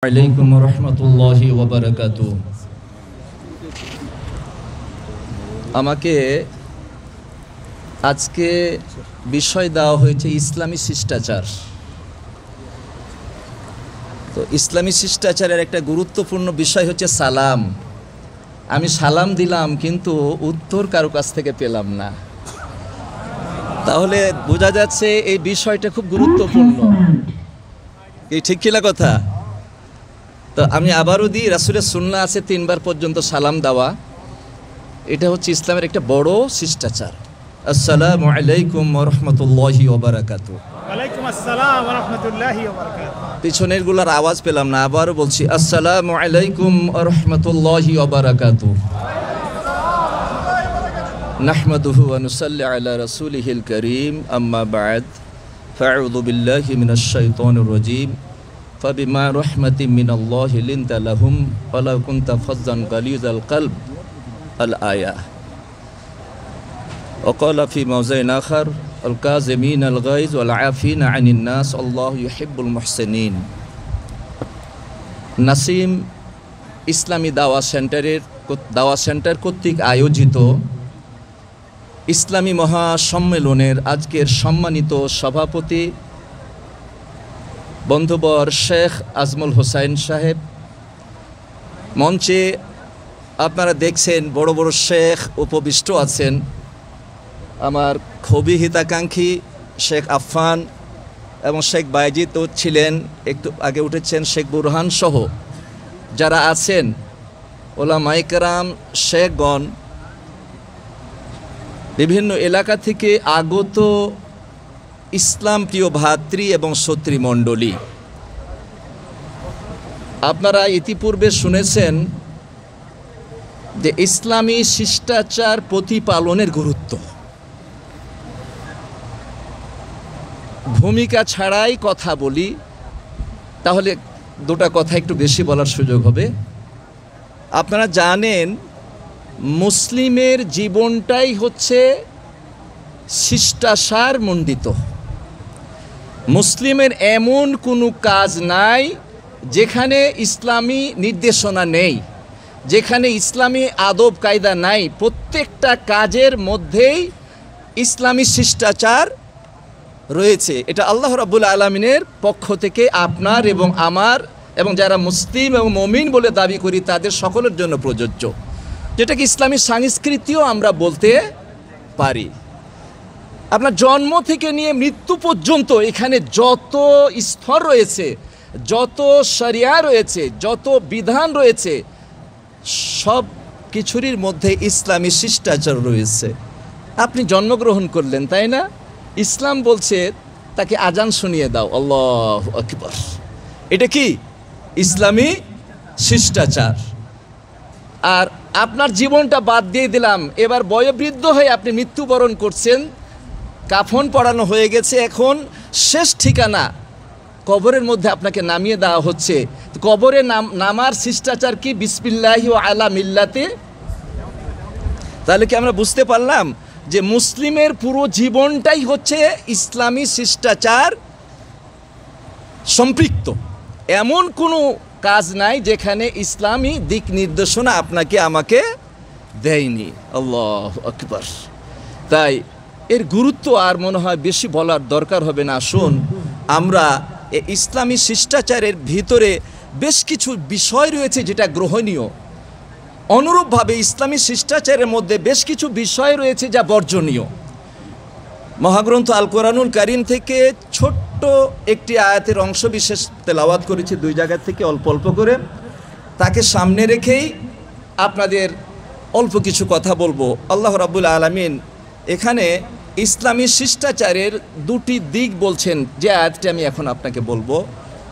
আলাইকুম রহমতুল্লাহি ওয়া বারাকাতুহু। আমাকে আজকে বিষয় দেওয়া হয়েছে ইসলামী শিষ্টাচার। তো ইসলামী শিষ্টাচারের একটা গুরুত্বপূর্ণ বিষয় হচ্ছে সালাম। আমি সালাম দিলাম কিন্তু উত্তর কারো কাছ থেকে পেলাম না। তাহলে বোঝা যাচ্ছে এই বিষয়টা খুব গুরুত্বপূর্ণ। এই ঠিক কিনা কথা? তো আমি আবারও দিই, রাসূলের সুন্নাহ আছে 3 বার পর্যন্ত সালাম দেওয়া। এটা হচ্ছে ইসলামের একটা বড় শিষ্টাচার। আসসালামু আলাইকুম ওয়া রাহমাতুল্লাহি ওয়া বারাকাতুহু। ওয়ালাইকুম আসসালাম ওয়া রাহমাতুল্লাহি ওয়া বারাকাতুহু। পিছনের গুলার আওয়াজ পেলাম না, আবারও বলছি আসসালামু আলাইকুম ওয়া রাহমাতুল্লাহি ওয়া বারাকাতুহু। নাহমাদুহু ওয়া নুসাল্লি আলা রাসূলিহিল কারীম, আম্মা বা'দ, ফাআউযু বিল্লাহি মিনাশ শাইতানির রাজীম। ফাবিমা রাহমাতিন মিনাল্লাহি লিনতা লাহুম ওয়া লাউ কুনতা ফাজ্জান গালিযাল কলব আল আয়া। وقال في موضع آخر الكاظمين الغيظ والعافين عن الناس الله يحب المحسنين। নাসিম ইসলামী দাওয়া সেন্টার কর্তৃক আয়োজিত ইসলামী মহাসম্মেলনের আজকের সম্মানিত সভাপতি বন্ধুবর শেখ আজমল হোসাইন সাহেব, মঞ্চে আপনারা দেখছেন বড় বড় শেখ উপবিষ্ট আছেন। আমার খুবই হিতাকাঙ্ক্ষী শেখ আফফান এবং শেখ বাইজিদ ছিলেন, একটু আগে উঠেছেন শেখ বুরহান সহ যারা আছেন, ওলামায়ে কেরাম, শেখগণ, বিভিন্ন এলাকা থেকে আগত ইসলাম প্রিয় ভাতৃ এবং সতৃমণ্ডলী। আপনারা ইতিপূর্বে শুনেছেন যে ইসলামী শিষ্টাচার প্রতিপালনের গুরুত্ব। ভূমিকা ছাড়াই কথা বলি, তাহলে দুটা কথা একটু বেশি বলার সুযোগ হবে। আপনারা জানেন মুসলিমের জীবনটাই হচ্ছে শিষ্টাচার মণ্ডিত। মুসলিমের এমন কোনো কাজ নাই যেখানে ইসলামী নির্দেশনা নেই, যেখানে ইসলামী আদব কায়দা নাই। প্রত্যেকটা কাজের মধ্যেই ইসলামী শিষ্টাচার রয়েছে। এটা আল্লাহ রাব্বুল আলামিনের পক্ষ থেকে আপনার এবং আমার এবং যারা মুসলিম এবং মুমিন বলে দাবি করি তাদের সকলের জন্য প্রযোজ্য, যেটাকে ইসলামী সংস্কৃতিও আমরা বলতে পারি। আপনার জন্ম থেকে নিয়ে মৃত্যু পর্যন্ত এখানে যত স্তর রয়েছে, যত শরিয়া রয়েছে, যত বিধান রয়েছে, সব কিছুরই মধ্যে ইসলামী শিষ্টাচার রয়েছে। আপনি জন্মগ্রহণ করলেন, তাই না? ইসলাম বলছে তাকে আজান শুনিয়ে দাও, আল্লাহু আকবার। এটা কি ইসলামী শিষ্টাচার। আর আপনার জীবনটা বাদ দিয়ে দিলাম, এবার বয়োবৃদ্ধ হয়ে আপনি মৃত্যুবরণ করছেন, কাফন পরানো হয়ে গেছে, এখন শেষ ঠিকানা কবরের মধ্যে আপনাকে নামিয়ে দেওয়া হচ্ছে। কবরে নামার শিষ্টাচার কি? বিসমিল্লাহি ওয়া আলা মিল্লাতে। তাহলে কি আমরা বুঝতে পারলাম যে মুসলিমের পুরো জীবনটাই হচ্ছে ইসলামী শিষ্টাচার সম্পৃক্ত। এমন কোনো কাজ নাই যেখানে ইসলামী দিক নির্দেশনা আপনাকে আমাকে দেয়নি। আল্লাহু আকবার। তাই এর গুরুত্ব আর মনে হয় বেশি বলার দরকার হবে না। আসুন আমরা এই ইসলামী শিষ্টাচারের ভিতরে বেশ কিছু বিষয় রয়েছে যেটা গ্রহণীয়। অনুরূপভাবে ইসলামী শিষ্টাচারের মধ্যে বেশ কিছু বিষয় রয়েছে যা বর্জনীয়। মহাগ্রন্থ আল কোরআনুল কারীম থেকে ছোট্ট একটি আয়াতের অংশ বিশেষ তেলাওয়াত করেছি 2 জায়গা থেকে অল্প অল্প করে। তাকে সামনে রেখেই আপনাদের অল্প কিছু কথা বলবো। আল্লাহ রাব্বুল আলামিন এখানে ইসলামী শিষ্টাচারের 2টি দিক বলছেন, যে আয়াতটি আমি এখন আপনাকে বলবো।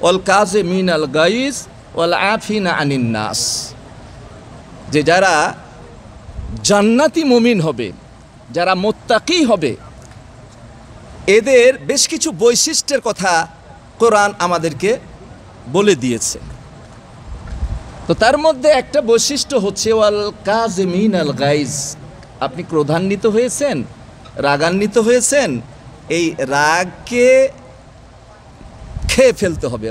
ওয়াল কাযিমিনাল গাইজ ওয়াল আফিনা আনিন নাস। যে যারা জান্নাতি মুমিন হবে, যারা মুত্তাকি হবে, এদের বেশ কিছু বৈশিষ্ট্যের কথা কোরআন আমাদেরকে বলে দিয়েছে। তো তার মধ্যে একটা বৈশিষ্ট্য হচ্ছে ওয়াল কাযিমিনাল গাইজ। আপনি ক্রোধান্বিত হয়েছেন, রাগান্বিত হয়েছেন, এই রাগকে খেয়ে ফেলতে হবে।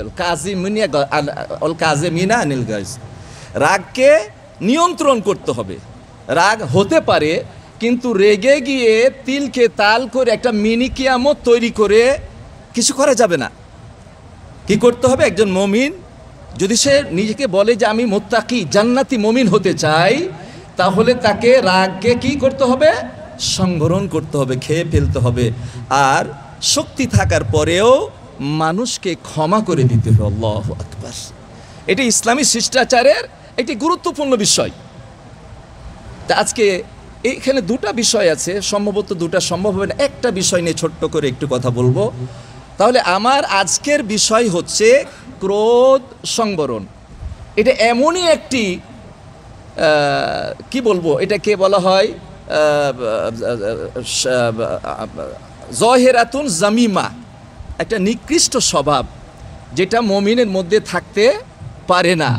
অল কাজে মিনা আনিল গাইজ, রাগকে নিয়ন্ত্রণ করতে হবে। রাগ হতে পারে, কিন্তু রেগে গিয়ে তিলকে তাল করে একটা মিনি কিয়ামত তৈরি করে কিছু করা যাবে না। কি করতে হবে? একজন মমিন যদি সে নিজেকে বলে যে আমি মুত্তাকি জান্নাতি মমিন হতে চাই, তাহলে তাকে রাগকে কি করতে হবে? সংবরণ করতে হবে, খেয়ে ফেলতে হবে। আর শক্তি থাকার পরেও মানুষকে ক্ষমা করে দিতে হবে। আল্লাহু আকবার। এটি ইসলামী শিষ্টাচারের একটি গুরুত্বপূর্ণ বিষয়। তা আজকে এইখানে দুটা বিষয় আছে, সম্ভবত দুটা সম্ভব হবে না, একটা বিষয় নিয়ে ছোট্ট করে একটু কথা বলবো। তাহলে আমার আজকের বিষয় হচ্ছে ক্রোধ সংবরণ। এটা এমনই একটি কি বলবো, এটাকে বলা হয় জহেরাতুন জামিমা, একটা নিকৃষ্ট স্বভাব যেটা মুমিনের মধ্যে থাকতে পারে না।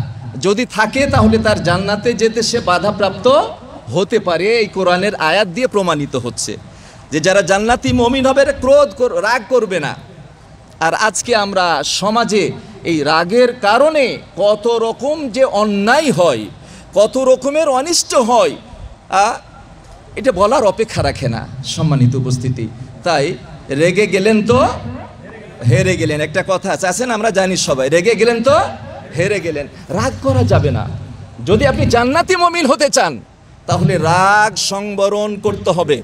যদি থাকে তাহলে তার জান্নাতে যেতে সে বাধাপ্রাপ্ত হতে পারে। এই কোরআনের আয়াত দিয়ে প্রমাণিত হচ্ছে যে যারা জান্নাতি মুমিন হবে রাগ করবে না। আর আজকে আমরা সমাজে এই রাগের কারণে কত রকম যে অন্যায় হয়, কত রকমের অনিষ্ট হয়, এটা বলার অপেক্ষা রাখে না। সম্মানিত উপস্থিতি, তাই রেগে গেলেন তো হেরে গেলেন, একটা কথা আছে না, আমরা জানি সবাই, রেগে গেলেন তো হেরে গেলেন। রাগ করা যাবে না। যদি আপনি জান্নাতি মুমিন হতে চান তাহলে রাগ সংবরণ করতে হবে,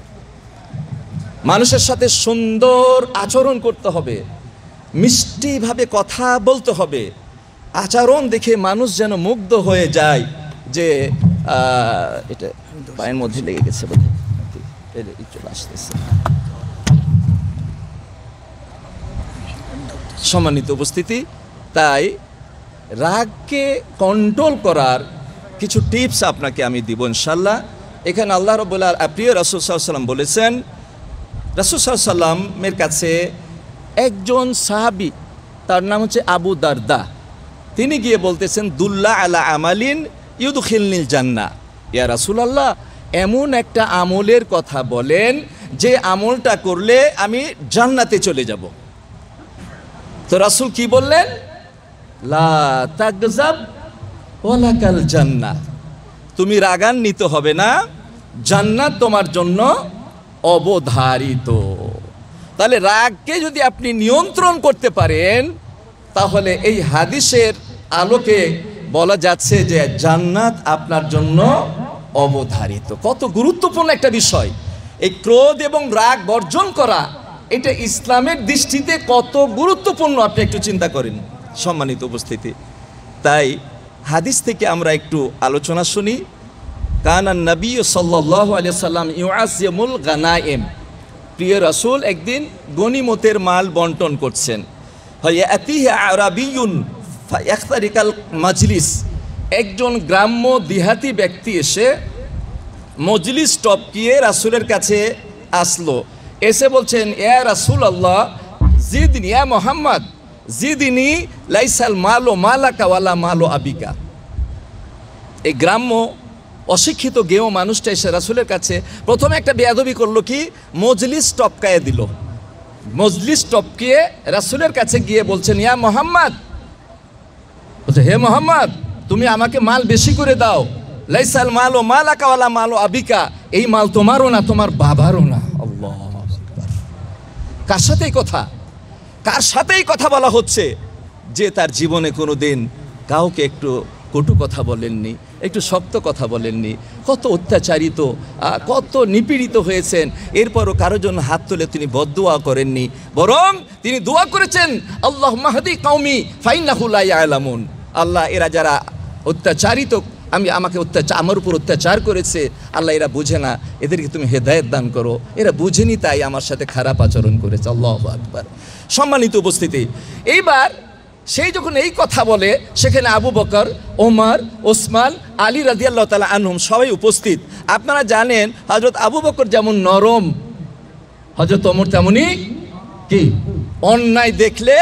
মানুষের সাথে সুন্দর আচরণ করতে হবে, মিষ্টিভাবে কথা বলতে হবে। আচরণ দেখে মানুষ যেন মুগ্ধ হয়ে যায় যে এটা পায়ের মধ্যে লেগে গেছে বোধহয়, চলে আসতেছে। সম্মানিত উপস্থিতি, তাই রাগকে কন্ট্রোল করার কিছু টিপস আপনাকে আমি দিব ইনশাল্লাহ। এখানে আল্লাহ রাব্বুল আলামিন প্রিয় রাসূল সাল্লাল্লাহু আলাইহি ওয়াসাল্লাম বলেছেন, রাসূল সাল্লাল্লাহু আলাইহি ওয়াসাল্লামের কাছে একজন সাহাবী, তার নাম হচ্ছে আবু দারদা, তিনি গিয়ে বলতেছেন দুল্লা আলা আমালিন ইউদখিলনিল জান্নাহ, ইয়া রাসূলুল্লাহ এমন একটা আমলের কথা বলেন যে আমলটা করলে আমি জান্নাতে চলে যাব। তো রাসূল কি বললেন? লা তাগজাব ওয়ালাকাল জান্নাহ, তুমি রাগান্বিত হবে না, জান্নাত তোমার জন্য অবধারিত। তাহলে রাগকে যদি আপনি নিয়ন্ত্রণ করতে পারেন তাহলে এই হাদিসের আলোকে বলা যাচ্ছে যে জান্নাত আপনার জন্য অবধারিত। কত গুরুত্বপূর্ণ একটা বিষয় এই ক্রোধ এবং রাগ বর্জন করা, এটা ইসলামের দৃষ্টিতে কত গুরুত্বপূর্ণ আপনি একটু চিন্তা করেন। সম্মানিত উপস্থিতি, তাই হাদিস থেকে আমরা একটু আলোচনা শুনি। কানান নবী সাল্লাল্লাহু আলাইহি সাল্লাম ইউআসিমুল গানাইম, প্রিয় রাসূল একদিন গনিমতের মাল বন্টন করছেন। ফায়াতিহি আরাবিয়ুন ফায়াখতারিকাল মাজলিস, একজন গ্রাম্য দিহাতি ব্যক্তি এসে মজলিস টপকিয়ে রাসূলের কাছে আসলো, এসে বলছেন ইয়া রাসূলুল্লাহ জিদনি, ইয়া মুহাম্মদ জিদনি লাইসাল মালো মালাকা ওয়ালা মালো আবিকা। এই গ্রাম্য অশিক্ষিত গেও মানুষটা এসে রাসূলের কাছে প্রথমে একটা বেয়াদবি করলো, কি মজলিস টপকায়ে দিল। মজলিস টপকিয়ে রাসূলের কাছে গিয়ে বলছেন ইয়া মুহাম্মদ, বলছে হে মুহাম্মদ তুমি আমাকে মাল বেশি করে দাও। লাইসাল মালো মালাকা ওয়ালা মালো আবিকা, এই মাল তোমারও না তোমার বাবারও না। আল্লাহ আকবার। কার সাথেই কথা, কার সাথেই কথা বলা হচ্ছে যে তার জীবনে কোনো দিন কাউকে একটু কটু কথা বলেননি, একটু শক্ত কথা বলেননি, কত অত্যাচারিত, কত নিপীড়িত হয়েছেন, এরপরও কারো জন্য হাত তুলে তিনি বদদুয়া করেননি, বরং তিনি দোয়া করেছেন আল্লাহ মাহদি কওমি ফাইন্নাহু লা ইয়ালামুন, আল্লাহ এরা যারা অত্যাচারিত আমার উপর অত্যাচার করেছে, আল্লাহ এরা বুঝে না, এদেরকে তুমি হেদায়েত দান করো, এরা বুঝেনি তাই আমার সাথে খারাপ আচরণ করেছে। আল্লাহু আকবার। সম্মানিত উপস্থিতি, এইবার সেই যখন এই কথা বলে সেখানে আবু বকর, ওমর, ওসমান, আলী রাদিয়াল্লাহু তাআলা আনহুম সবাই উপস্থিত। আপনারা জানেন হযরত আবু বকর যেমন নরম, হযরত ওমর তেমনই কি অন্যায় দেখলে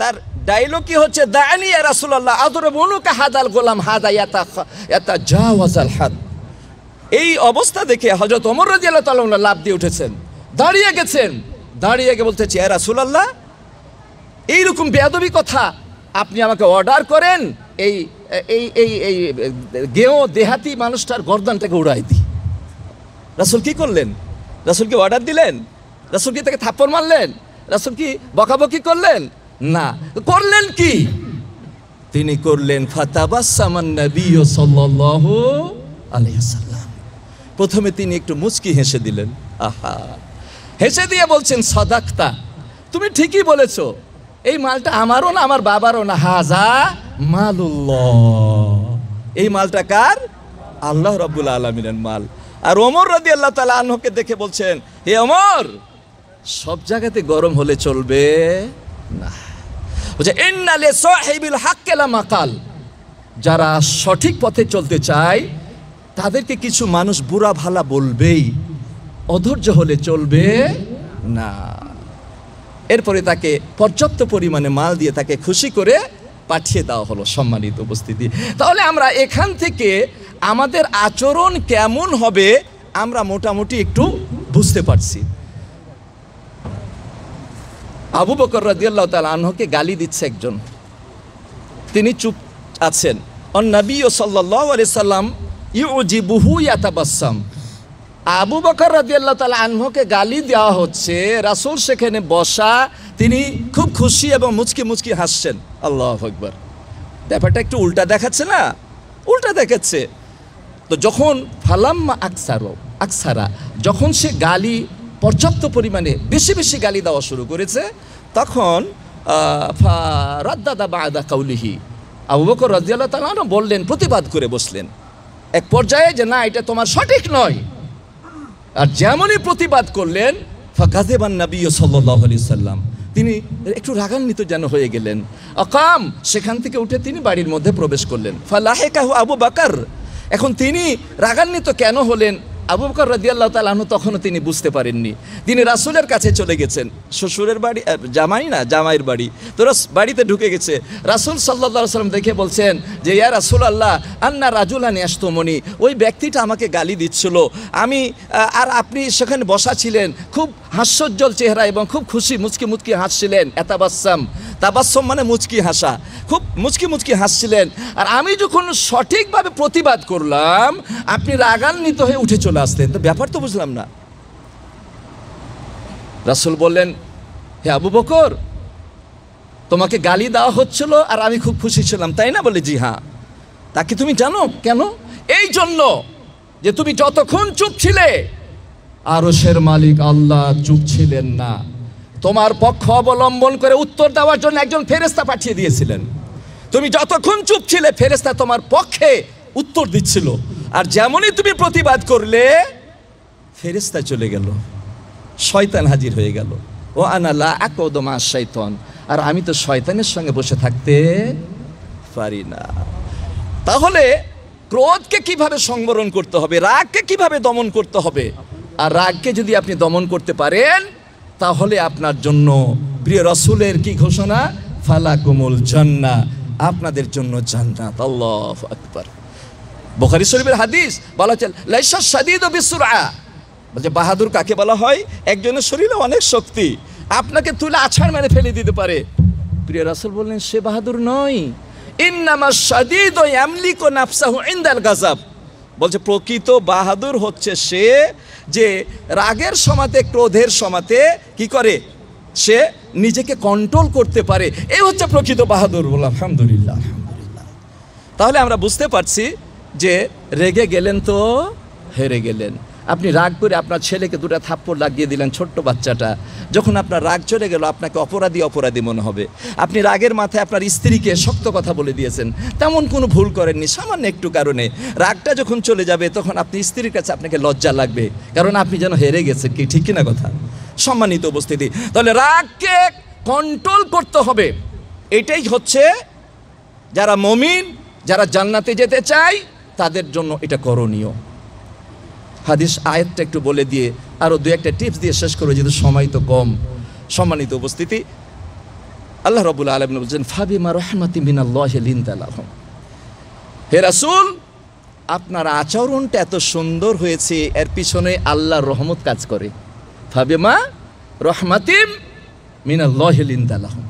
তার ডায়লগ কি হচ্ছে, দানি ইয়া রাসূলুল্লাহ আদরবুনুকা হাদাল গোলাম হাদা ইয়াতাজাওয়াজাল হাদ। এই অবস্থা দেখে হযরত ওমর রাদিয়াল্লাহু তাআলা লাফ দিয়ে উঠেছেন, দাঁড়িয়ে গেছেন, দাঁড়িয়ে গিয়ে বলতেছে ইয়া রাসূলুল্লাহ এইরকম বেয়াদবি কথা আপনি আমাকে অর্ডার করেন, এই এই এই এই গেও দেহাতি মানুষটার গর্দানটাকে উড়াই দিই। রাসূল কি করলেন? রাসূল কি অর্ডার দিলেন? রাসূল কি তাকে থাপ্পড় মারলেন? রাসূল কি বকাবকি করলেন? না, করলেন কি? তিনি করলেন ফাতাবাসসামান নবী সাল্লাল্লাহু আলাইহি ওয়াসাল্লাম। প্রথমে তিনি একটু মুচকি হেসে দিলেন। আহা, হেসে দিয়ে বলছেন সাদাকতা, তুমি ঠিকই বলেছো, এই মালটা আমারও না, আমার বাবারও না, হাজা মালুল্লাহ, এই মালটা কার? আল্লাহ রাব্বুল আলামিনের মাল। আর ওমর রাদিয়াল্লাহু তাআলা আনহুকে দেখে বলছেন, হে ওমর, সব জায়গাতে গরম হলে চলবে না। বলছে ইন্না লিসাহিবিল হাক্কি লামাকাল, যারা সঠিক পথে চলতে চায় তাদেরকে কিছু মানুষ বুড়া ভালা বলবেই, অধৈর্য হলে চলবে না। এরপরে তাকে পর্যাপ্ত পরিমাণে মাল দিয়ে তাকে খুশি করে পাঠিয়ে দেওয়া হলো। সম্মানিত উপস্থিতি, তাহলে আমরা এখান থেকে আমাদের আচরণ কেমন হবে আমরা মোটামুটি একটু বুঝতে পারছি। আবু বকর রাদিয়াল্লাহু তাআলা আনহুকে গালি দিচ্ছে একজন, তিনি চুপ আছেন। নবী সাল্লাল্লাহু আলাইহি সাল্লাম ইউজিবুহু ইয়াতাবাসসাম, আবু বকর রাদিয়াল্লাহু তাআলা আনহুকে গালি দেওয়া হচ্ছে, রাসূল সেখানে বসা, তিনি খুব খুশি এবং মুচকি মুচকি হাসছেন। আল্লাহু আকবার, ব্যাপারটা একটু উল্টা দেখাচ্ছে না? উল্টা দেখাচ্ছে। তো যখন ফালাম্মা আকসারা, যখন সে গালি পর্যাপ্ত পরিমাণে বেশি বেশি গালি দেওয়া শুরু করেছে, তখন রাদ্দাদা বাদা কাউলিহি, আবু বকর রাদিয়াল্লাহু তাআলা আনহু বললেন, প্রতিবাদ করে বসলেন এক পর্যায়ে যে না, এটা তোমার সঠিক নয়। আর যেমনই প্রতিবাদ করলেন, ফাকাযিবান নবী সাল্লাল্লাহু আলাইহি সাল্লাম, তিনি একটু রাগান্বিত যেন হয়ে গেলেন। আকাম, সেখান থেকে উঠে তিনি বাড়ির মধ্যে প্রবেশ করলেন। ফালাহিকাহু আবু বকর, এখন তিনি রাগান্বিত কেন হলেন আবু বকর রাদিয়াল্লাহু তাআলা আনহু তখনও তিনি বুঝতে পারেননি। তিনি রাসূলের কাছে চলে গেছেন, শ্বশুরের বাড়ি, জামাই না, জামাইয়ের বাড়ি, তো বাড়িতে ঢুকে গেছে। রাসূল সাল্লাল্লাহু আলাইহি ওয়াসাল্লাম দেখে বলছেন যে ইয়া রাসূলুল্লাহ, আন্না রাজুলান ইয়াশতুমুনি, ওই ব্যক্তিটা আমাকে গালি দিচ্ছিল, আমি আর আপনি সেখানে বসা ছিলেন, খুব হাস্যোজ্জ্বল চেহারা এবং খুব খুশি, মুচকি মুচকি হাসছিলেন। এতাবাসসাম, তাবাসসুম মানে মুচকি হাসা, খুব মুচকি মুচকি হাসছিলেন। আর আমি যখন সঠিকভাবে প্রতিবাদ করলাম, আপনি রাগান্বিত হয়ে উঠে চলে আসলেন। তো ব্যাপার তো বুঝলাম না। রাসূল বললেন, হে আবু বকর, তোমাকে গালি দেওয়া হচ্ছিল আর আমি খুব খুশি ছিলাম, তাই না? বলে জি হ্যাঁ। তাকে তুমি জানো কেন? এই জন্য যে তুমি যতক্ষণ চুপ ছিলে, আরশের মালিক আল্লাহ চুপ ছিলেন না, তোমার পক্ষ অবলম্বন করে উত্তর দেওয়ার জন্য একজন ফেরেশতা পাঠিয়ে দিয়েছিলেন। তুমি যতক্ষণ চুপ ছিলে, ফেরেশতা তোমার পক্ষে উত্তর দিচ্ছিল। আর যেমনই তুমি প্রতিবাদ করলে, ফেরেশতা চলে গেল, শয়তান হাজির হয়ে গেল। ও আনা লা আকুদু মা শাইতান, আর আমি তো শয়তানের সঙ্গে বসে থাকতে পারি না। তাহলে ক্রোধকে কিভাবে সংবরণ করতে হবে, রাগকে কিভাবে দমন করতে হবে, আর রাগকে যদি আপনি দমন করতে পারেন, তাহলে আপনার জন্য প্রিয় রাসূলের কি ঘোষণা? ফালাকুমুল জান্নাহ, আপনাদের জন্য জান্নাত। আল্লাহু আকবার। বুখারী শরীফের হাদিস বলা হচ্ছে লাইসা শাদীদু বিসুরআ, বলছে বাহাদুর কাকে বলা হয়? একজনের শরীরে অনেক শক্তি, আপনাকে তুলে আছাড় মেরে ফেলে দিতে পারে। প্রিয় রাসূল বললেন সে বাহাদুর নয়, ইন্নামাশ শাদীদু ইয়ামলিকু নাফসাহু ইনদাল গাযাব, বলছে প্রকৃত বাহাদুর হচ্ছে সে যে রাগের সময়তে, ক্রোধের সময়তে কি করে, সে নিজেকে কন্ট্রোল করতে পারে, এই হচ্ছে প্রকৃত বাহাদুর। বললাম আলহামদুলিল্লাহ, আলহামদুলিল্লাহ। তাহলে আমরা বুঝতে পারছি যে রেগে গেলেন তো হেরে গেলেন। আপনি রাগ করে আপনার ছেলেকে দুটো থাপ্পড় লাগিয়ে দিলেন, ছোট্ট বাচ্চাটা, যখন আপনার রাগ চলে গেল আপনাকে অপরাধী অপরাধী মনে হবে। আপনি রাগের মাথায় আপনার স্ত্রীকে শক্ত কথা বলে দিয়েছেন, তেমন কোনো ভুল করেননি, সামান্য একটু কারণে। রাগটা যখন চলে যাবে তখন আপনি স্ত্রীর কাছে আপনাকে লজ্জা লাগবে, কারণ আপনি যেন হেরে গেছেন, কি ঠিক কিনা কথা? সম্মানিত উপস্থিতি, তাহলে রাগকে কন্ট্রোল করতে হবে। এটাই হচ্ছে যারা মুমিন, যারা জান্নাতে যেতে চায় তাদের জন্য এটা করণীয়। হাদিস আয়াতটা একটু বলে দিয়ে আরও দু একটা টিপস দিয়ে শেষ করবো, যেহেতু সময় তো কম। সম্মানিত উপস্থিতি, আল্লাহ রাব্বুল আলামিন বলছেন ফাবিমা রাহমাতিন মিনাল্লাহি লিনতা লাহুম, হে রাসূল আপনার আচরণটা এত সুন্দর হয়েছে, এর পিছনে আল্লাহর রহমত কাজ করে। ফাবিমা রাহমাতিন মিনাল্লাহি লিনতা লাহুম,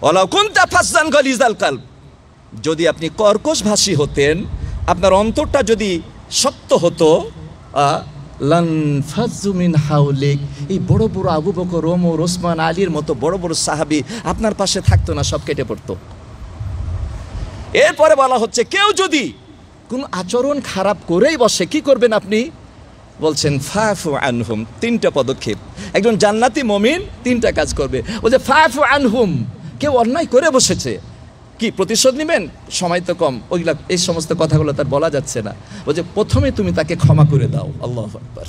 ওয়ালাউ কুনতা ফাজ্জান গালিজাল কলব, যদি আপনি কর্কশভাষী হতেন, আপনার অন্তরটা যদি শক্ত হতো, লানফাজ্জু মিন হাওলিক, এই বড় বড় আবু বকর, ওমর, ওসমান, আলীর মতো বড় বড় সাহাবী আপনার পাশে থাকতো না, সব কেটে পড়তো। এরপরে বলা হচ্ছে কেউ যদি কোন আচরণ খারাপ করেই বসে, কি করবেন আপনি? বলছেন ফাফু আনহুম, 3টা পদক্ষেপ। একজন জান্নাতি মুমিন 3টা কাজ করবে। ও যে ফাফু আনহুম, কেউ অন্যায় করে বসেছে, কি প্রতিশোধ নেবেন? সময় তো কম, ওইগুলা এই সমস্ত কথাগুলো তার বলা যাচ্ছে না। ও যে প্রথমে তুমি তাকে ক্ষমা করে দাও, আল্লাহু আকবার।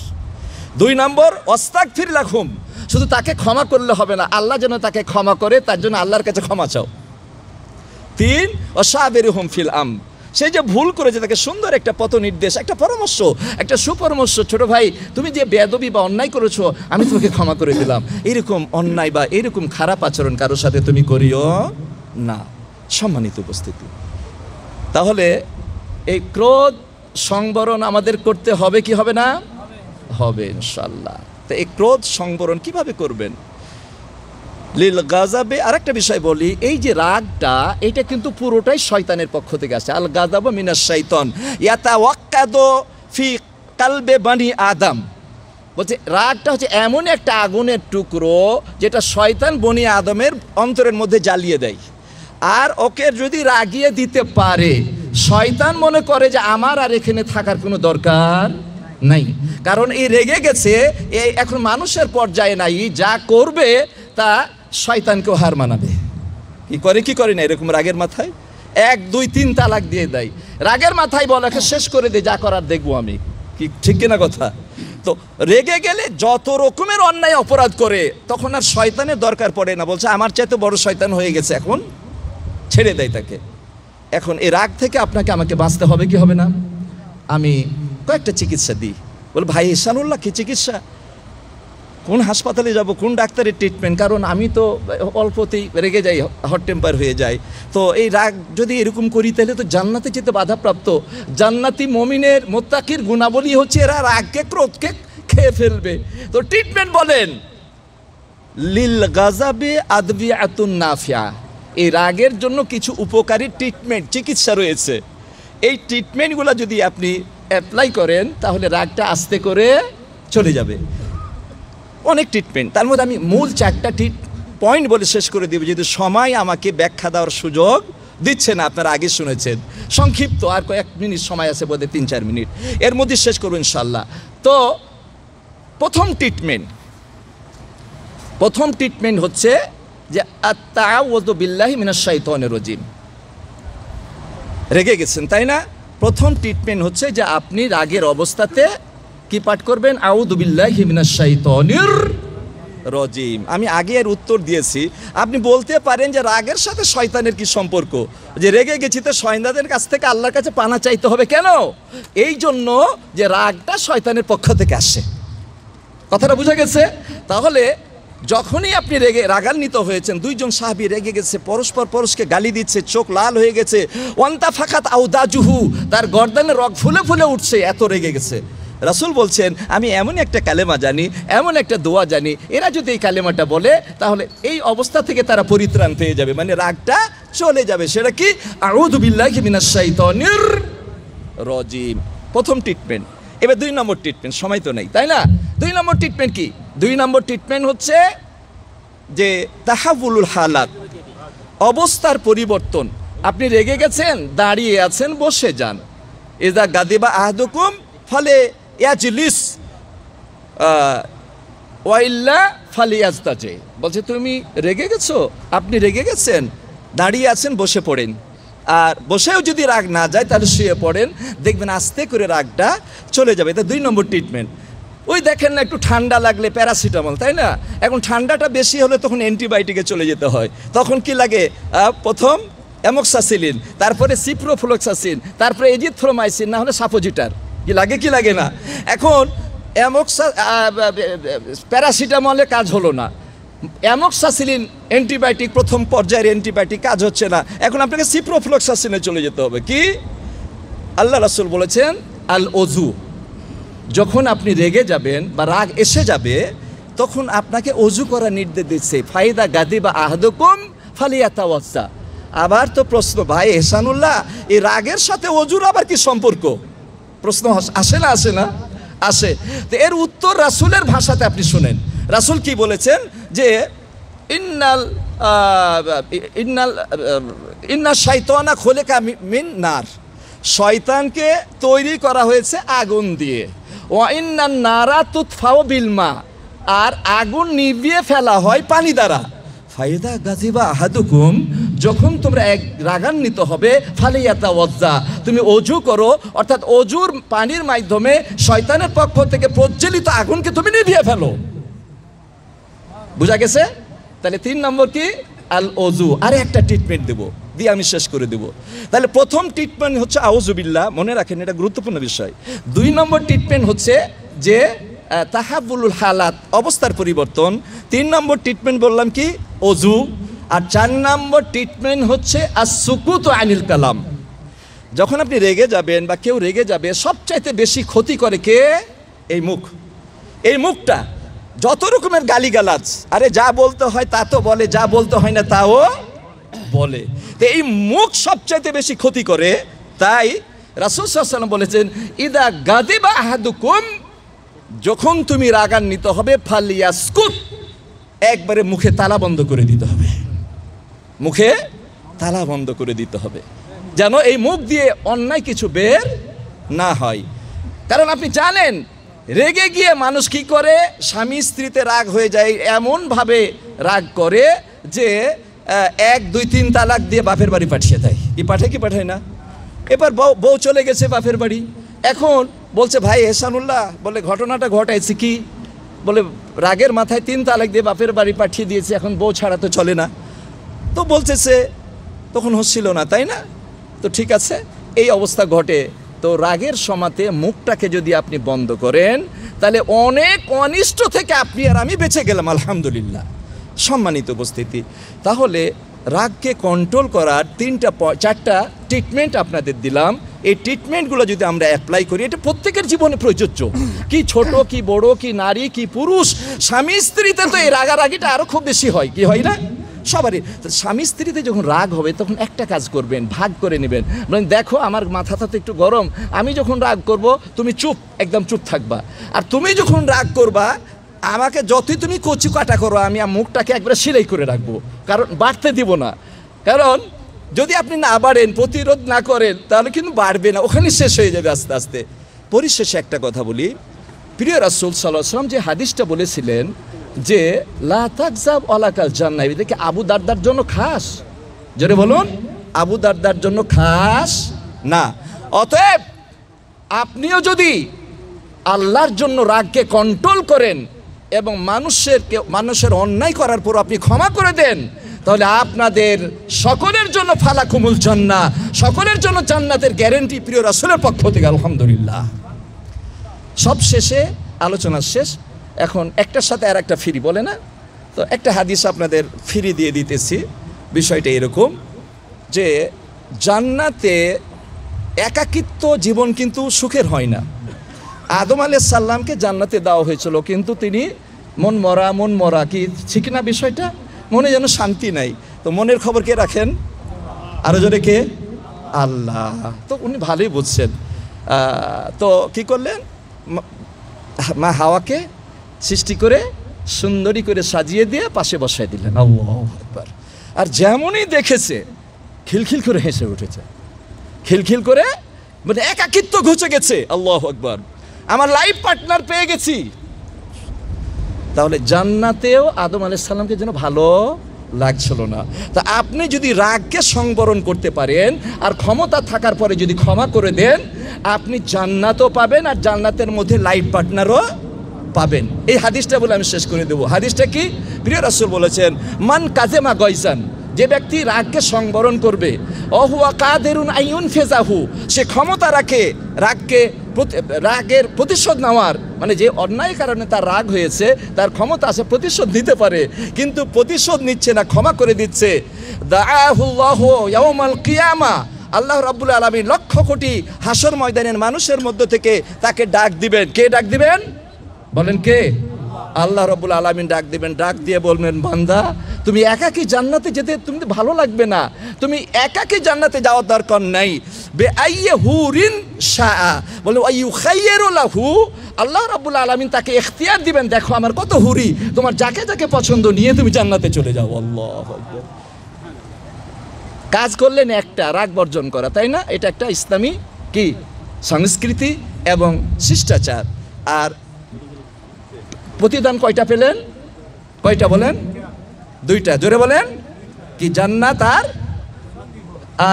2 নম্বর ওয়াস্তাগফির লাহুম, শুধু তাকে ক্ষমা করলে হবে না, আল্লাহ যেন তাকে ক্ষমা করে, তার জন্য আল্লাহর কাছে ক্ষমা চাও। 3 ওয়াসাবিরহুম ফিল আমর, সেই যে ভুল করেছে তাকে সুন্দর একটা পথ নির্দেশ, একটা পরামর্শ, একটা সুপরামর্শ, ছোট ভাই তুমি যে বেয়াদবি বা অন্যায় করেছো আমি তোমাকে ক্ষমা করে দিলাম, এরকম অন্যায় বা এরকম খারাপ আচরণ কারোর সাথে তুমি করিও না। সম্মানিত উপস্থিতি, তাহলে এই ক্রোধ সংবরণ আমাদের করতে হবে কি হবে না? হবে ইনশাআল্লাহ। তো এই ক্রোধ সংবরণ কিভাবে করবেন? লিল গাজাবে আরেকটা বিষয় বলি, এই যে রাগটা, এটা কিন্তু পুরোটাই শয়তানের পক্ষ থেকে আসে। আল গাজাবু মিনাশ শাইতান ইয়াতাওয়াক্কাদু ফি কালবে বানি আদম, বলছে রাগটা হচ্ছে এমন একটা আগুনের টুকরো যেটা শয়তান বনি আদমের অন্তরের মধ্যে জ্বালিয়ে দেয়। আর ওকে যদি রাগিয়ে দিতে পারে, শয়তান মনে করে যে আমার আর এখানে থাকার কোনো দরকার নাই, কারণ এই রেগে গেছে, এই এখন মানুষের পর্যায়ে নাই, যা করবে তা শয়তানকেও হার মানাবে। কি করে কি করে না, এরকম রাগের মাথায় 1 2 3 তালাক দিয়ে দেয়, রাগের মাথায় বলাকে শেষ করে দে, যা করার দেখবো আমি, কি ঠিক কিনা কথা? তো রেগে গেলে যত রকমের অন্যায় অপরাধ করে, তখন আর শয়তানের দরকার পড়ে না, বলছে আমার চাইতে বড় শয়তান হয়ে গেছে, এখন ছেড়ে দেয় তাকে। এখন এই রাগ থেকে আপনাকে আমাকে বাঁচতে হবে কি হবে না? আমি কয়েকটা চিকিৎসা দিই। বল ভাই ইহসানুল্লাহ, কি চিকিৎসা? কোন হাসপাতালে যাব, কোন ডাক্তারের ট্রিটমেন্ট? কারণ আমি তো অল্পতেই রেগে যাই, হট টেম্পার হয়ে যায়। তো এই রাগ যদি এরকম করি তাহলে তো জান্নাতে যেতে বাধাপ্রাপ্ত। জান্নাতি মুমিনের মুত্তাকির গুণাবলী হচ্ছে এরা রাগকে, ক্রোধকে খেয়ে ফেলবে। তো ট্রিটমেন্ট বলেন, লিল গাজাবে আদবিয়াতুন নাফিয়া, এই রাগের জন্য কিছু উপকারী ট্রিটমেন্ট, চিকিৎসা রয়েছে। এই ট্রিটমেন্টগুলো যদি আপনি অ্যাপ্লাই করেন তাহলে রাগটা আস্তে করে চলে যাবে। অনেক ট্রিটমেন্ট, তার মধ্যে আমি মূল 4টা পয়েন্ট বলে শেষ করে দেব, যেহেতু সময় আমাকে ব্যাখ্যা দেওয়ার সুযোগ দিচ্ছে না। আপনারা আগে শুনেছেন, সংক্ষিপ্ত, আর কয়েক মিনিট সময় আছে, বোধহয় 3-4 মিনিট, এর মধ্যে শেষ করবো ইনশাল্লাহ। তো প্রথম ট্রিটমেন্ট হচ্ছে যে আত-তাআউযু বিল্লাহি মিনাশ শাইতানির রাজিম। রেগে গেছেন তাই না? প্রথম ট্রিটমেন্ট হচ্ছে যে আপনি রাগের অবস্থাতে কি পাঠ করবেন? আউযু বিল্লাহি মিনাশ শাইতানির রাজিম। আমি আগে এর উত্তর দিয়েছি। আপনি বলতে পারেন যে রাগের সাথে শয়তানের কি সম্পর্ক? যে রেগে গেছি তো শয়তানের কাছ থেকে আল্লাহর কাছে পানা চাইতে হবে কেন? এই জন্য যে রাগটা শয়তানের পক্ষ থেকে আসে। কথাটা বুঝা গেছে? তাহলে যখনই আপনি রাগান্বিত হয়েছেন, 2 জন সাহাবী রেগে গেছে, পরস্পরকে গালি দিচ্ছে, চোখ লাল হয়ে গেছে, ওয়ান্তা ফাকাত আউদাজুহু, তার গর্দানে রগ ফুলে ফুলে উঠছে, এত রেগে গেছে। রাসূল বলছেন আমি এমন একটা কালেমা জানি, এমন একটা দোয়া জানি, এরা যদি এই কালেমাটা বলে তাহলে এই অবস্থা থেকে তারা পরিত্রাণ পেয়ে যাবে, মানে রাগটা চলে যাবে। সেটা কি? আউযু বিল্লাহি মিনাশ শাইতানির রাজিম। প্রথম ট্রিটমেন্ট। এবার 2 নম্বর ট্রিটমেন্ট, সময় তো নেই তাই না? 2 নম্বর ট্রিটমেন্ট কি? 2 নম্বর ট্রিটমেন্ট হচ্ছে যে তাহাবুলুল হালাত, অবস্থার পরিবর্তন। আপনি রেগে গেছেন, দাঁড়িয়ে আছেন, বসে যান। ইযা গাদিবা আহাদুকুম ফালে ইয়াজলিস ওয়াইল্লা ফালিয়াজতাজে, বলছে তুমি রেগে গেছো, আপনি রেগে গেছেন, দাঁড়িয়ে আছেন, বসে পড়েন। আর বসেও যদি রাগ না যায় তাহলে শুয়ে পড়েন, দেখবেন আস্তে করে রাগটা চলে যাবে। এটা 2 নম্বর ট্রিটমেন্ট। ওই দেখেন না, একটু ঠান্ডা লাগলে প্যারাসিটামল, তাই না? এখন ঠান্ডাটা বেশি হলে তখন অ্যান্টিবায়োটিকে চলে যেতে হয়। তখন কি লাগে? প্রথম অ্যামোক্সাসিলিন, তারপরে সিপ্রোফ্লক্সাসিন, তারপরে এজিথ্রোমাইসিন, না হলে সাপোজিটার। কি লাগে কি লাগে না? এখন প্যারাসিটামলে কাজ হলো না, অ্যামোক্সাসিলিন অ্যান্টিবায়োটিক, প্রথম পর্যায়ের অ্যান্টিবায়োটিক কাজ হচ্ছে না, এখন আপনাকে সিপ্রোফ্লক্সাসিনে চলে যেতে হবে। কি? আল্লাহ রাসূল বলেছেন আল ওযু, যখন আপনি রেগে যাবেন বা রাগ এসে যাবে তখন আপনাকে ওযু করার নির্দেশ দিচ্ছে। ফাইদা গাদিবা আহাদুকুম ফালিয়াতাওয়াজ্জা। আবার তো প্রশ্ন, ভাই এহসানুল্লাহ, এই রাগের সাথে অজুর আবার কি সম্পর্ক? প্রশ্ন আসে না আসে না? আসে। তো এর উত্তর রাসূলের ভাষাতে আপনি শুনেন। রাসূল কি বলেছেন যে ইন্না শাইতানা খোলেকা মিন নার, শয়তানকে তৈরি করা হয়েছে আগুন দিয়ে। ওয়া ইন্নান নারা তুতফাউ বিল মা, আর আগুন নিভিয়ে ফেলা হয় পানি দ্বারা। ফাইদা গাজিবা আহাদুকুম, যখন তোমরা এক রাগান্বিত হবে, ফালিয়াতাওয়াজ্জা, তুমি অজু করো, অর্থাৎ অজুর পানির মাধ্যমে শয়তানের পক্ষ থেকে প্রজ্বলিত আগুনকে তুমি নিভিয়ে ফেলো। বুঝা গেছে? তাহলে 3 নম্বর কি? আল অজু। আরে একটা ট্রিটমেন্ট দেবো, দিয়ে আমি শেষ করে দেবো। তাহলে প্রথম ট্রিটমেন্ট হচ্ছে আউযুবিল্লাহ, মনে রাখেন এটা গুরুত্বপূর্ণ বিষয়। 2 নম্বর ট্রিটমেন্ট হচ্ছে যে তাহাবুলুল হালাত, অবস্থার পরিবর্তন। 3 নম্বর ট্রিটমেন্ট বললাম কি? অজু। আর 4 নম্বর ট্রিটমেন্ট হচ্ছে আসসুকুতু আনিল কালাম। যখন আপনি রেগে যাবেন বা কেউ রেগে যাবে, সবচাইতে বেশি ক্ষতি করে কে? এই মুখ। এই মুখটা যত রকমের গালিগালাজ, আরে যা বলতে হয় তা তো বলে, যা বলতে হয় না তাও বলে। তো এই মুখ সবচাইতে বেশি ক্ষতি করে। তাই রাসূল সাল্লাল্লাহু আলাইহি ওয়াসাল্লাম বলেছেন, ইদা গাদিবা আহাদুকুম, যখন তুমি রাগান্বিত হবে, ফালিয়াসকুত, একবারে মুখে তালা বন্ধ করে দিতে হবে। মুখে তালা বন্ধ করে দিতে হবে, যেন এই মুখ দিয়ে অন্যায় কিছু বের না হয়। কারণ আপনি জানেন, রেগে গিয়ে মানুষ কি করে? স্বামী স্ত্রীতে রাগ হয়ে যায়, এমনভাবে রাগ করে যে 1, 2, 3 তালাক দিয়ে বাপের বাড়ি পাঠিয়ে দেয়। কি পাঠায় না? এবার বউ চলে গেছে বাপের বাড়ি, এখন বলছে, ভাই এহসানুল্লাহ, বলে ঘটনাটা ঘটাইছে কি? বলে রাগের মাথায় 3 তালাক দিয়ে বাপের বাড়ি পাঠিয়ে দিয়েছে, এখন বউ ছাড়া তো চলে না। তো বলতেছে তখন হচ্ছিল না, তাই না? তো ঠিক আছে, এই অবস্থা ঘটে। তো রাগের সমাতে মুখটাকে যদি আপনি বন্ধ করেন, তাহলে অনেক অনিষ্ট থেকে আপনি আর আমি বেঁচে গেলাম, আলহামদুলিল্লাহ। সম্মানিত উপস্থিতি, তাহলে রাগকে কন্ট্রোল করার 4টা ট্রিটমেন্ট আপনাদের দিলাম। এই ট্রিটমেন্টগুলো যদি আমরা অ্যাপ্লাই করি, এটা প্রত্যেকের জীবনে প্রযোজ্য। কি ছোট, কি বড়, কি নারী, কি পুরুষ, স্বামী স্ত্রীতে তো এই রাগারাগিটা আরও খুব বেশি হয়, কি হয় না? সবারই। স্বামী স্ত্রীতে যখন রাগ হবে, তখন একটা কাজ করবেন, ভাগ করে নেবেন। মানে দেখো, আমার মাথাটা তো একটু গরম, আমি যখন রাগ করব তুমি চুপ, একদম চুপ থাকবা। আর তুমি যখন রাগ করবা, আমাকে যতই তুমি কচু কাটা করো, আমি মুখটাকে একবারে সিলাই করে রাখবো, কারণ বাড়তে দিব না। কারণ যদি আপনি না বাড়েন, প্রতিরোধ না করেন, তাহলে কিন্তু বাড়বে না, ওখানে শেষ হয়ে যাবে আস্তে আস্তে। পরিশেষে একটা কথা বলি, প্রিয় রাসূল সাল্লাল্লাহু আলাইহি ওয়াসাল্লাম যে হাদিসটা বলেছিলেন যে লা তাকযাব ওয়ালাকাল জান্নাহ, এটাকে আবু দারদার জন্য খাস, জোরে বলুন, আবু দারদার জন্য খাস না। অতএব আপনিও যদি আল্লাহর জন্য রাগকে কন্ট্রোল করেন এবং মানুষের অন্যায় করার পর আপনি ক্ষমা করে দেন, তাহলে আপনাদের সকলের জন্য ফালাকুমুল জান্নাহ, সকলের জন্য জান্নাতের গ্যারেন্টি প্রিয় রাসূলের পক্ষ থেকে, আলহামদুলিল্লাহ। সব শেষে, আলোচনা শেষ, এখন একটার সাথে আর একটা ফ্রি, বলে না? তো একটা হাদিস আপনাদের ফ্রি দিয়ে দিতেছি। বিষয়টা এরকম যে জান্নাতে একাকিত্ব জীবন কিন্তু সুখের হয় না। আদম আলাইহিস সালামকে জান্নাতে দেওয়া হয়েছিল, কিন্তু তিনি মন মরা, কি ঠিক না বিষয়টা? মনে যেন শান্তি নাই। তো মনের খবর কে রাখেন? আরো জোরে কে? আল্লাহ। তো উনি ভালোই বুঝছেন। তো কি করলেন? মা হাওয়াকে সৃষ্টি করে সুন্দরী করে সাজিয়ে দিয়ে পাশে বসাই দিলেন। আল্লাহু আকবার। আর যেমনই দেখেছে, খিলখিল করে হেসে উঠেছে, খিলখিল করে, মানে একাকিত্ব ঘুচে গেছে। আল্লাহু আকবার, আমার লাইফ পার্টনার পেয়ে গেছি। তাহলে জান্নাতেও আদম আলাইহিস সালামকে যেন ভালো লাগছিল না। তা আপনি যদি রাগকে সংবরণ করতে পারেন আর ক্ষমতা থাকার পরে যদি ক্ষমা করে দেন, আপনি জান্নাতও পাবেন আর জান্নাতের মধ্যে লাইফ পার্টনারও পাবেন। এই হাদিসটা বলে আমি শেষ করে দেবো। হাদিসটা কি? প্রিয় রাসূল বলেছেন, মান কাজেমা গয়সান, যে ব্যক্তি রাগকে সংবরণ করবে, অহুয়া কাদেরুন আইউন ফেজাহু, সে ক্ষমতা রাখে রাগের প্রতিশোধ নেওয়ার, মানে যে অন্যায় কারণে তার রাগ হয়েছে, তার ক্ষমতা আছে প্রতিশোধ নিতে পারে, কিন্তু প্রতিশোধ নিচ্ছে না, ক্ষমা করে দিচ্ছে। দাআহুল্লাহু ইয়াউমাল কিয়ামা, আল্লাহ রাব্বুল আলামিন লক্ষ কোটি হাসর ময়দানের মানুষের মধ্য থেকে তাকে ডাক দিবেন। কে ডাক দিবেন? বলেন কে? আল্লাহ রাব্বুল আলামিন ডাক দিবেন, ডাক দিয়ে বলবেন, বান্দা তুমি একাকী জান্নাতে যেতে তুমি ভালো লাগবে না, তুমি একাকী জান্নাতে যাওয়ার দরকার নাই। বে আইয়ে হুরিন শাআ, বলে আইয়ু খাইয়্যিরু লাহু, আল্লাহ রাব্বুল আলামিন তাকে ইখতিয়ার দিবেন, দেখো আমার কত হুরি, তোমার যাকে যাকে পছন্দ নিয়ে তুমি জান্নাতে চলে যাও। আল্লাহু আকবার। কাজ করলেন একটা, রাগ বর্জন করা, তাই না? এটা একটা ইসলামী কি সংস্কৃতি এবং শিষ্টাচার। আর প্রতিদান কয়টা পেলেন? কয়টা বলেন? দুইটা, জোরে বলেন। কি? জান্নাত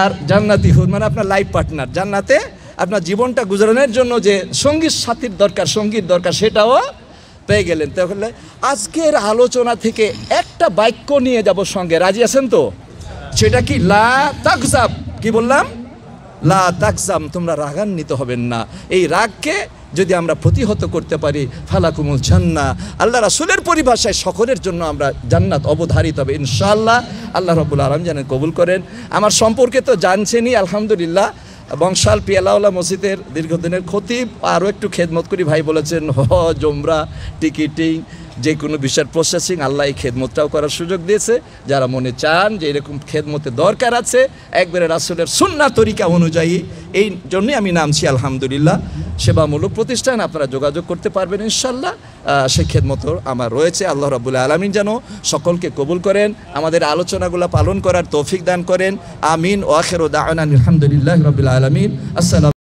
আর জান্নাতি হুর, মানে আপনার লাইফ পার্টনার, জান্নাতে আপনার জীবনটা গুজারানোর জন্য যে সঙ্গীর সাথীর দরকার, সঙ্গীর দরকার, সেটাও পেয়ে গেলেন। তাহলে আজকের আলোচনা থেকে একটা বাক্য নিয়ে যাব সঙ্গে, রাজি আছেন তো? সেটা কি? লা তাকজাব। কি বললাম? লা তাকজাম, তোমরা রাগান্বিত হবেন না। এই রাগকে যদি আমরা প্রতিহত করতে পারি, ফালাকুমুল জান্নাহ, আল্লাহ রাসূলের পরিভাষায় সকলের জন্য আমরা জান্নাত অবধারিত হবে ইনশাআল্লাহ। আল্লাহ রাব্বুল আলামিন যেন কবুল করেন। আমার সম্পর্কে তো জানছেনই আলহামদুলিল্লাহ, বংশাল পিয়ালাওয়ালা মসজিদের দীর্ঘদিনের খতিব। আরও একটু খেদমত করি, ভাই বলেছেন হজ, উমরা, টিকিটিং, যে কোনো বিষয়ের প্রসেসিং, আল্লাহ এই খেদমতটাও করার সুযোগ দিয়েছে। যারা মনে চান যে এরকম খেদমতের দরকার আছে, একবারে রাসূলের সুন্নাহ তরিকা অনুযায়ী, এই জন্যই আমি নামছি আলহামদুলিল্লাহ। সেবামূলক প্রতিষ্ঠান, আপনারা যোগাযোগ করতে পারবেন ইনশাআল্লাহ। সেই খেদমতও আমার রয়েছে। আল্লাহ রাব্বুল আলামিন যেন সকলকে কবুল করেন, আমাদের আলোচনাগুলো পালন করার তৌফিক দান করেন। আমিন। ওয়া আখিরু দাওয়ানা আলহামদুলিল্লাহি রাব্বিল আলামিন। আসসালামু